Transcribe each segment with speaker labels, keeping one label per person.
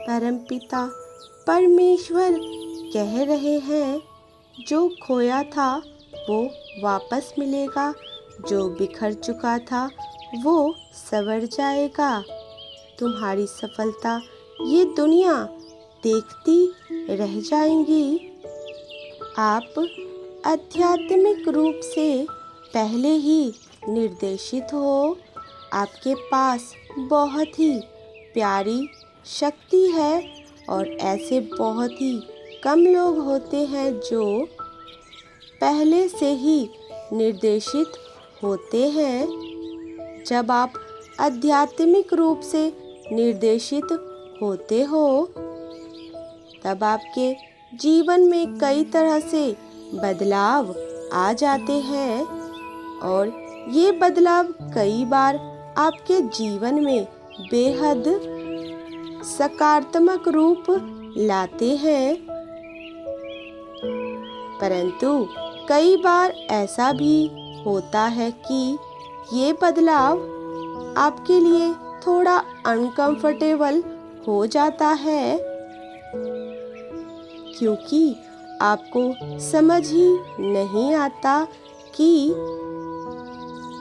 Speaker 1: परमपिता परमेश्वर कह रहे हैं, जो खोया था वो वापस मिलेगा, जो बिखर चुका था वो संवर जाएगा। तुम्हारी सफलता ये दुनिया देखती रह जाएंगी। आप आध्यात्मिक रूप से पहले ही निर्देशित हो। आपके पास बहुत ही प्यारी शक्ति है और ऐसे बहुत ही कम लोग होते हैं जो पहले से ही निर्देशित होते हैं। जब आप आध्यात्मिक रूप से निर्देशित होते हो तब आपके जीवन में कई तरह से बदलाव आ जाते हैं और ये बदलाव कई बार आपके जीवन में बेहद सकारात्मक रूप लाते हैं, परंतु कई बार ऐसा भी होता है कि ये बदलाव आपके लिए थोड़ा अनकंफर्टेबल हो जाता है, क्योंकि आपको समझ ही नहीं आता कि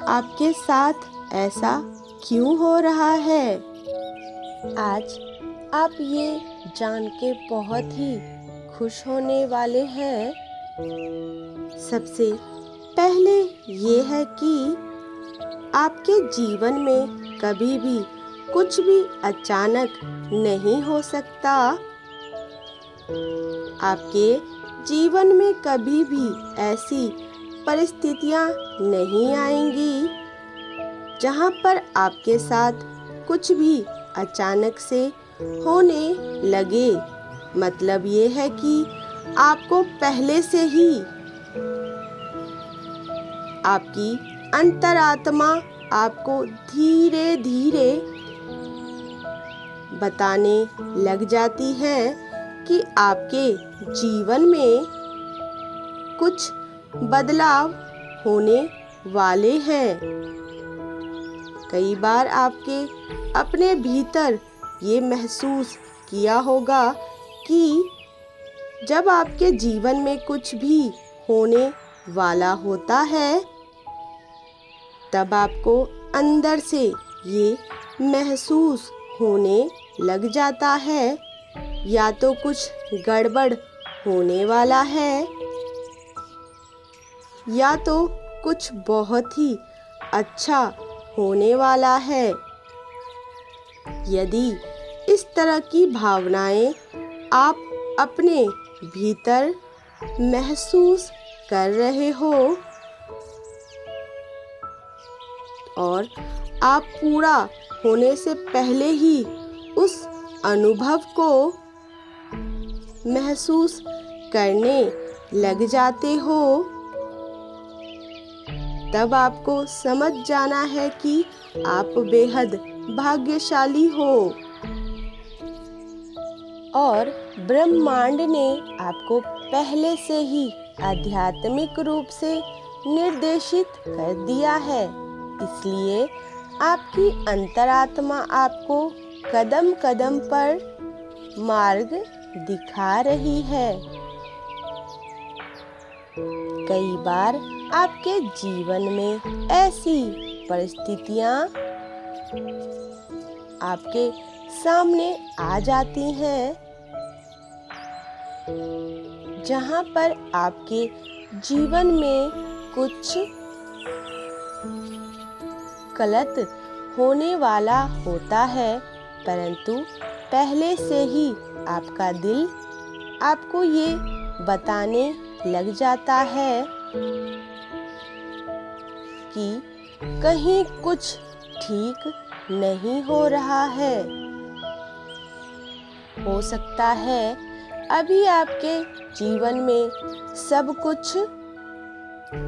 Speaker 1: आपके साथ ऐसा क्यों हो रहा है। आज आप ये जान के बहुत ही खुश होने वाले हैं। सबसे पहले ये है कि आपके जीवन में कभी भी कुछ भी अचानक नहीं हो सकता। आपके जीवन में कभी भी ऐसी परिस्थितियां नहीं आएंगी जहां पर आपके साथ कुछ भी अचानक से होने लगे। मतलब ये है कि आपको पहले से ही आपकी अंतरात्मा आपको धीरे धीरे बताने लग जाती है कि आपके जीवन में कुछ बदलाव होने वाले हैं। कई बार आपके अपने भीतर ये महसूस किया होगा कि जब आपके जीवन में कुछ भी होने वाला होता है तब आपको अंदर से ये महसूस होने लग जाता है या तो कुछ गड़बड़ होने वाला है या तो कुछ बहुत ही अच्छा होने वाला है। यदि इस तरह की भावनाएं आप अपने भीतर महसूस कर रहे हो और आप पूरा होने से पहले ही उस अनुभव को महसूस करने लग जाते हो, तब आपको समझ जाना है कि आप बेहद भाग्यशाली हो और ब्रह्मांड ने आपको पहले से ही आध्यात्मिक रूप से निर्देशित कर दिया है। इसलिए आपकी अंतरात्मा आपको कदम कदम पर मार्ग दिखा रही है। कई बार आपके जीवन में ऐसी परिस्थितियां आपके सामने आ जाती हैं जहां पर आपके जीवन में कुछ गलत होने वाला होता है, परंतु पहले से ही आपका दिल आपको ये बताने लग जाता है कि कहीं कुछ ठीक नहीं हो रहा है। हो सकता है अभी आपके जीवन में सब कुछ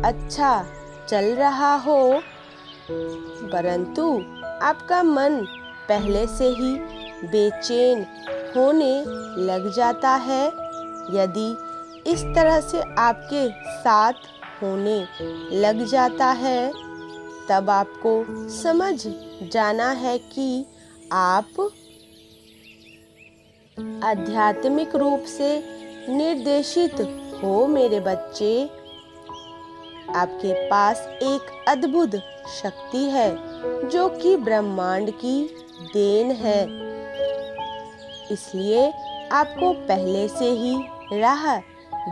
Speaker 1: अच्छा चल रहा हो, परंतु आपका मन पहले से ही बेचैन होने लग जाता है। यदि इस तरह से आपके साथ होने लग जाता है तब आपको समझ जाना है कि आप आध्यात्मिक रूप से निर्देशित हो मेरे बच्चे। आपके पास एक अद्भुत शक्ति है जो कि ब्रह्मांड की देन है। इसलिए आपको पहले से ही राह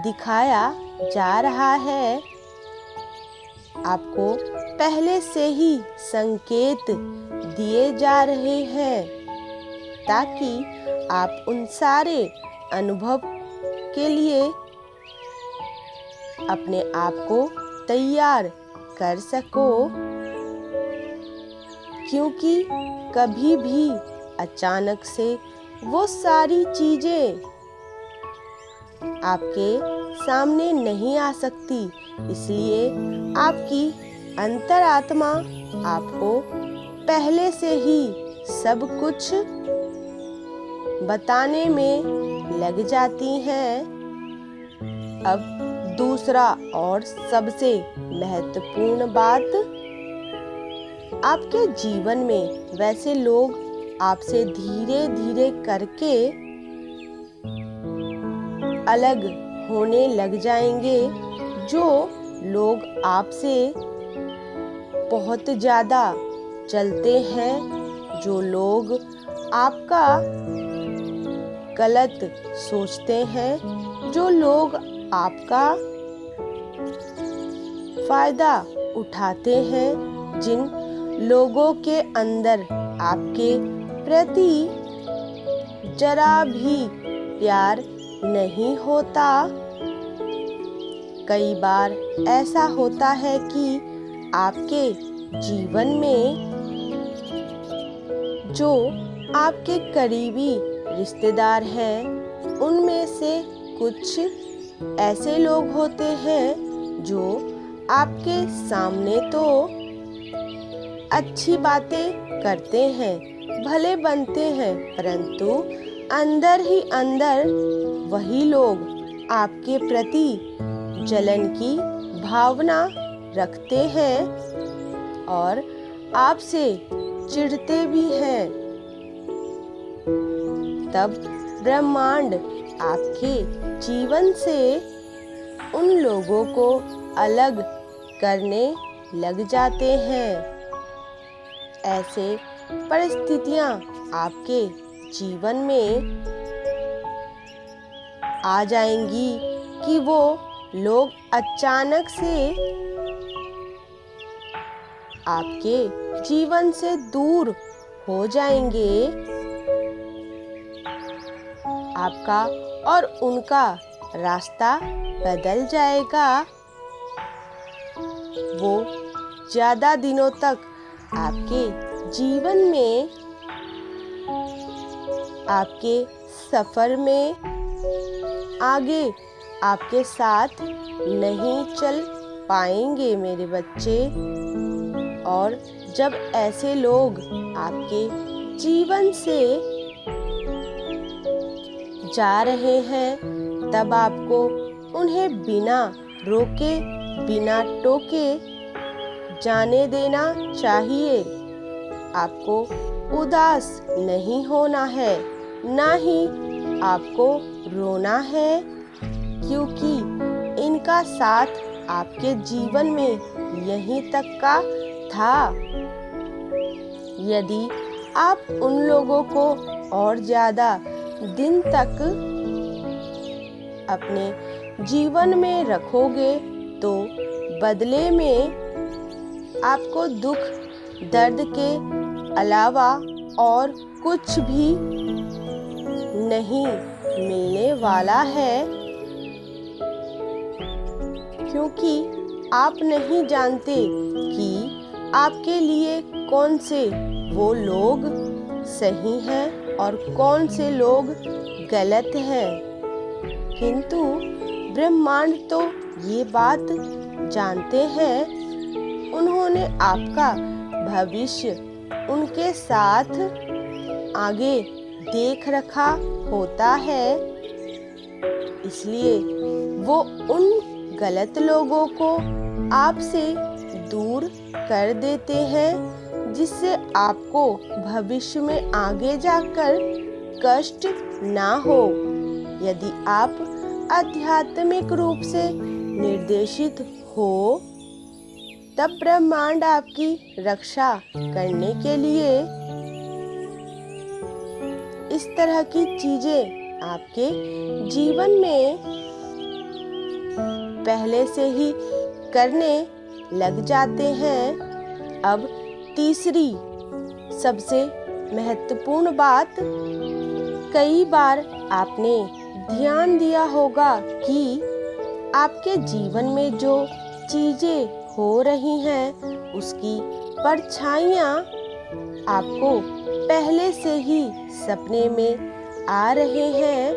Speaker 1: दिखाया जा रहा है। आपको पहले से ही संकेत दिए जा रहे हैं ताकि आप उन सारे अनुभव के लिए अपने आप को तैयार कर सको, क्योंकि कभी भी अचानक से वो सारी चीजें आपके सामने नहीं आ सकती। इसलिए आपकी अंतरात्मा आपको पहले से ही सब कुछ बताने में लग जाती हैं। अब दूसरा और सबसे महत्वपूर्ण बात, आपके जीवन में वैसे लोग आपसे धीरे धीरे करके अलग होने लग जाएंगे। जो लोग आपसे बहुत ज्यादा चलते हैं, जो लोग आपका गलत सोचते हैं, जो लोग आपका फायदा उठाते हैं, जिन लोगों के अंदर आपके प्रति जरा भी प्यार नहीं होता। कई बार ऐसा होता है कि आपके जीवन में जो आपके करीबी रिश्तेदार हैं, उनमें से कुछ ऐसे लोग होते हैं जो आपके सामने तो अच्छी बातें करते हैं, भले बनते हैं, परंतु अंदर ही अंदर वही लोग आपके प्रति जलन की भावना रखते हैं और आपसे चिढ़ते भी हैं। तब ब्रह्मांड आपके जीवन से उन लोगों को अलग करने लग जाते हैं। ऐसे परिस्थितियां आपके जीवन में आ जाएंगी कि वो लोग अचानक से आपके जीवन से दूर हो जाएंगे। आपका और उनका रास्ता बदल जाएगा। वो ज्यादा दिनों तक आपके जीवन में, आपके सफर में आगे आपके साथ नहीं चल पाएंगे मेरे बच्चे। और जब ऐसे लोग आपके जीवन से जा रहे हैं, तब आपको उन्हें बिना रोके, बिना टोके जाने देना चाहिए। आपको उदास नहीं होना है, ना ही आपको रोना है, क्योंकि इनका साथ आपके जीवन में यहीं तक का था। यदि आप उन लोगों को और ज्यादा दिन तक अपने जीवन में रखोगे तो बदले में आपको दुख दर्द के अलावा और कुछ भी नहीं मिलने वाला है, क्योंकि आप नहीं जानते कि आपके लिए कौन से वो लोग सही हैं और कौन से लोग गलत हैं। किंतु ब्रह्मांड तो ये बात जानते हैं। उन्होंने आपका भविष्य उनके साथ आगे देख रखा होता है, इसलिए वो उन गलत लोगों को आपसे दूर कर देते हैं, जिससे आपको भविष्य में आगे जाकर कष्ट ना हो। यदि आप आध्यात्मिक रूप से निर्देशित हो, तब ब्रह्मांड आपकी रक्षा करने के लिए इस तरह की चीजें आपके जीवन में पहले से ही करने लग जाते हैं। अब तीसरी सबसे महत्वपूर्ण बात, कई बार आपने ध्यान दिया होगा कि आपके जीवन में जो चीजें हो रही हैं उसकी परछाइयाँ आपको पहले से ही सपने में आ रहे हैं।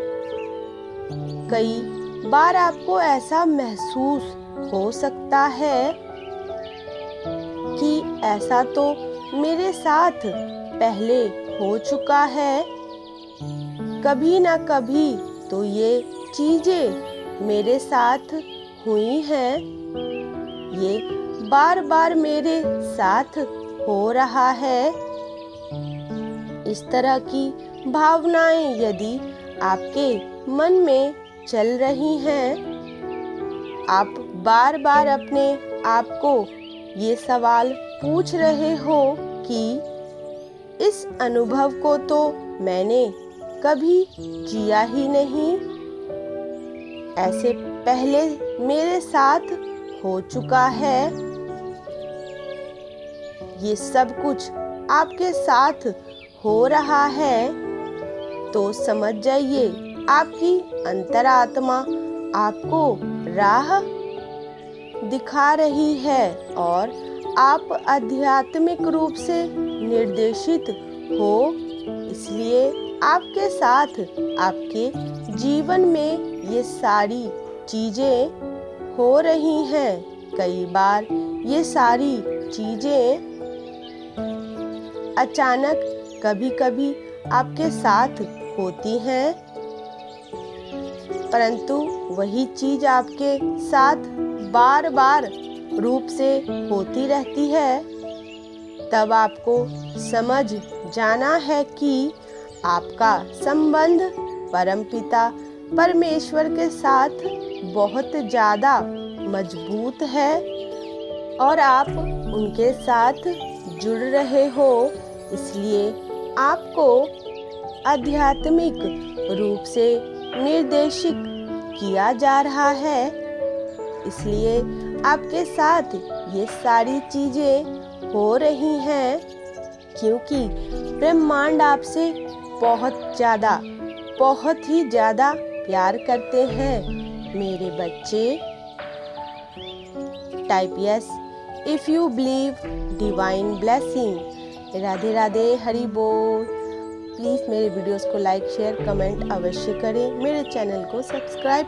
Speaker 1: कई बार आपको ऐसा महसूस हो सकता है कि ऐसा तो मेरे साथ पहले हो चुका है। कभी ना कभी तो ये चीजें मेरे साथ हुई हैं। ये बार बार मेरे साथ हो रहा है। इस तरह की भावनाएं यदि आपके मन में चल रही हैं, आप बार बार अपने आप को ये सवाल पूछ रहे हो कि इस अनुभव को तो मैंने कभी जिया ही नहीं, ऐसे पहले मेरे साथ हो चुका है। ये सब कुछ आपके साथ हो रहा है तो समझ जाइए आपकी अंतरात्मा आपको राह दिखा रही है और आप आध्यात्मिक रूप से निर्देशित हो। इसलिए आपके साथ आपके जीवन में ये सारी चीजें हो रही हैं। कई बार ये सारी चीजें अचानक कभी-कभी आपके साथ होती हैं, परंतु वही चीज आपके साथ बार-बार रूप से होती रहती है। तब आपको समझ जाना है कि आपका संबंध परमपिता परमेश्वर के साथ बहुत ज़्यादा मजबूत है और आप उनके साथ जुड़ रहे हो। इसलिए आपको आध्यात्मिक रूप से निर्देशित किया जा रहा है। इसलिए आपके साथ ये सारी चीजें हो रही हैं क्योंकि ब्रह्मांड आपसे बहुत ही ज्यादा प्यार करते हैं। मेरे बच्चे, type yes if you believe divine blessing. Radhe Radhe, Hari बोल। प्लीज़ मेरे वीडियोस को लाइक शेयर कमेंट अवश्य करें। मेरे चैनल को सब्सक्राइब